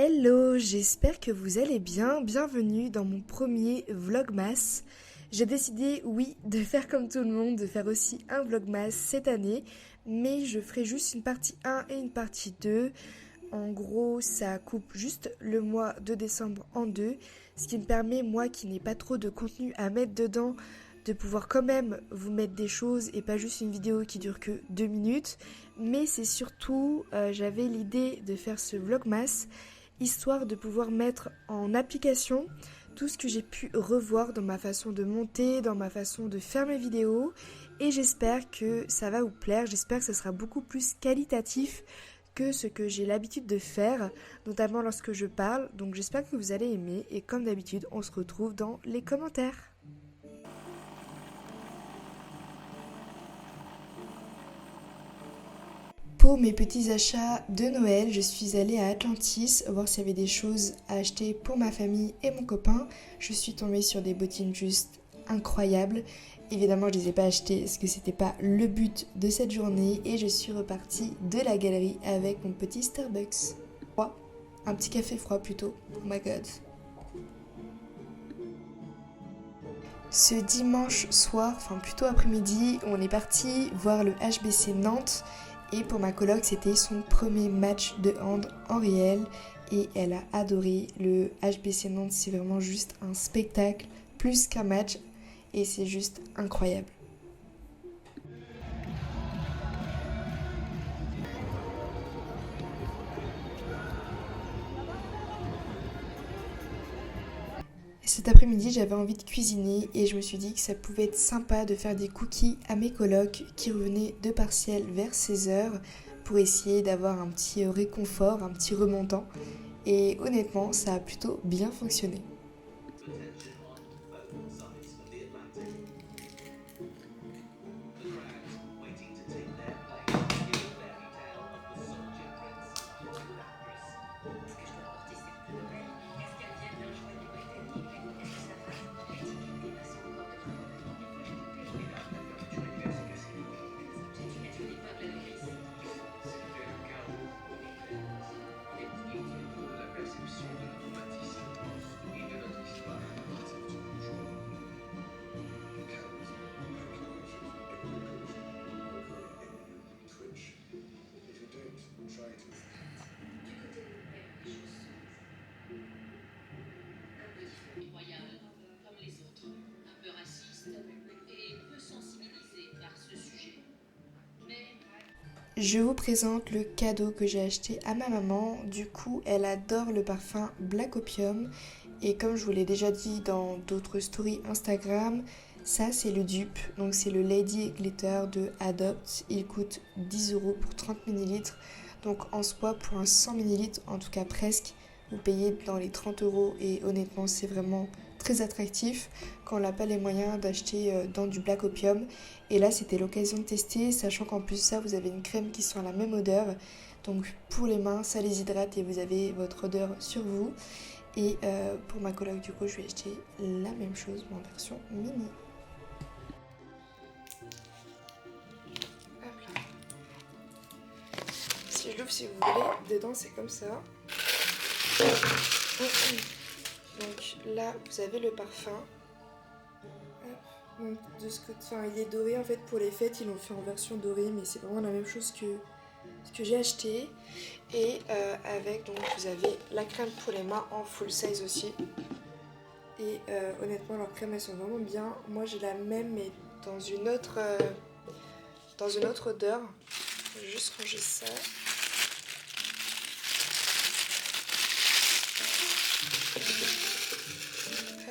Hello, j'espère que vous allez bien. Bienvenue dans mon premier vlogmas. J'ai décidé, oui, de faire comme tout le monde, de faire aussi un vlogmas cette année, mais je ferai juste une partie 1 et une partie 2. En gros, ça coupe juste le mois de décembre en deux, ce qui me permet, moi qui n'ai pas trop de contenu à mettre dedans, de pouvoir quand même vous mettre des choses et pas juste une vidéo qui dure que 2 minutes. Mais c'est surtout, j'avais l'idée de faire ce vlogmas histoire de pouvoir mettre en application tout ce que j'ai pu revoir dans ma façon de monter, dans ma façon de faire mes vidéos, et j'espère que ça va vous plaire, j'espère que ça sera beaucoup plus qualitatif que ce que j'ai l'habitude de faire, notamment lorsque je parle, donc j'espère que vous allez aimer, et comme d'habitude, on se retrouve dans les commentaires. Pour mes petits achats de Noël, je suis allée à Atlantis voir s'il y avait des choses à acheter pour ma famille et mon copain. Je suis tombée sur des bottines juste incroyables. Évidemment, je ne les ai pas achetées parce que c'était pas le but de cette journée et je suis repartie de la galerie avec mon petit Starbucks. Froid. Un petit café froid plutôt. Oh my god. Ce dimanche soir, enfin plutôt après-midi, on est parti voir le HBC Nantes. Et pour ma coloc, c'était son premier match de hand en réel et elle a adoré. Le HBC Nantes, c'est vraiment juste un spectacle plus qu'un match et c'est juste incroyable. Cet après-midi, j'avais envie de cuisiner et je me suis dit que ça pouvait être sympa de faire des cookies à mes colocs qui revenaient de partiel vers 16h pour essayer d'avoir un petit réconfort, un petit remontant. Et honnêtement, ça a plutôt bien fonctionné. Je vous présente le cadeau que j'ai acheté à ma maman. Du coup, elle adore le parfum Black Opium. Et comme je vous l'ai déjà dit dans d'autres stories Instagram, ça c'est le dupe. Donc c'est le Lady Glitter de Adopt. Il coûte 10€ pour 30 ml. Donc en soi, pour un 100 ml, en tout cas presque, vous payez dans les 30€. Et honnêtement, c'est vraiment très attractif quand on n'a pas les moyens d'acheter dans du Black Opium. Et là, c'était l'occasion de tester, sachant qu'en plus de ça, vous avez une crème qui sent la même odeur. Donc pour les mains, ça les hydrate et vous avez votre odeur sur vous. Et pour ma coloc, du coup, je vais acheter la même chose, mais en version mini. Hop là. Si je l'ouvre, si vous voulez, dedans c'est comme ça. Donc là, vous avez le parfum. Donc, de ce côté, enfin, il est doré en fait pour les fêtes, ils l'ont fait en version dorée, mais c'est vraiment la même chose que ce que j'ai acheté. Et avec, donc vous avez la crème pour les mains en full size aussi. Et honnêtement, leurs crèmes elles sont vraiment bien. Moi j'ai la même, mais dans une autre odeur. Je vais juste ranger ça.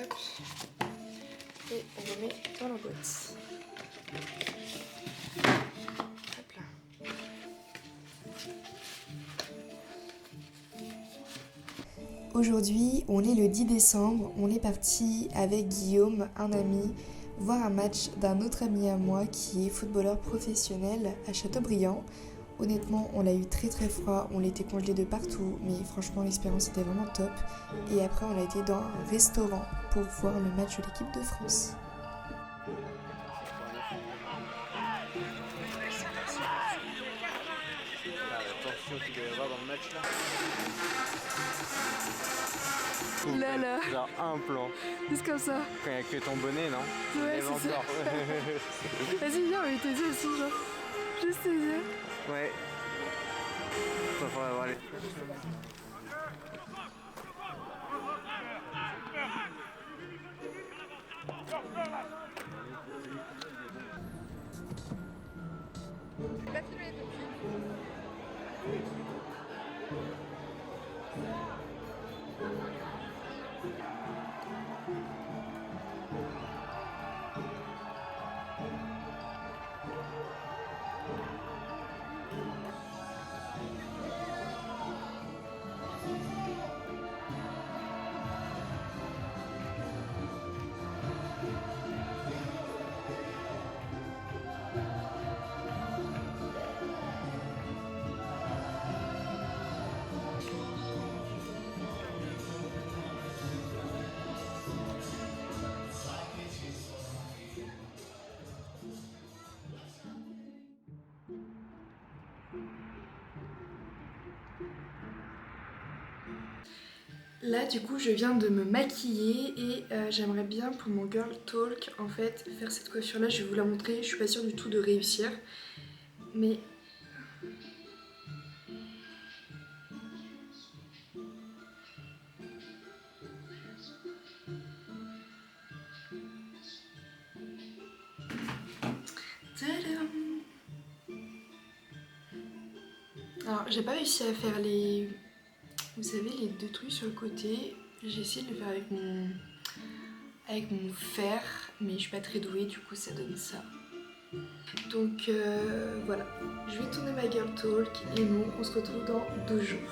Hop. Et on remet dans la boîte. Hop là. Aujourd'hui, on est le 10 décembre, on est parti avec Guillaume, un ami, voir un match d'un autre ami à moi qui est footballeur professionnel à Châteaubriand. Honnêtement, on l'a eu très très froid, on l'était congelé de partout, mais franchement l'expérience était vraiment top. Et après on a été dans un restaurant pour voir le match de l'équipe de France. pression qu'il doit y avoir dans le match là. Là là. Genre un plan. Juste comme ça. Quand il n'y a que ton bonnet, non? Ouais, c'est ça. Vas-y, viens, on met tes yeux aussi, genre. Juste tes yeux. Ouais. Il faudra avoir les... Là du coup je viens de me maquiller et j'aimerais bien pour mon girl talk en fait faire cette coiffure là, je vais vous la montrer, je suis pas sûre du tout de réussir mais... Tadam! Alors j'ai pas réussi à faire les... Vous savez les deux trucs sur le côté, j'ai essayé de le faire avec mon fer mais je suis pas très douée du coup ça donne ça. Donc voilà, je vais tourner ma girl talk et nous on se retrouve dans 2 jours.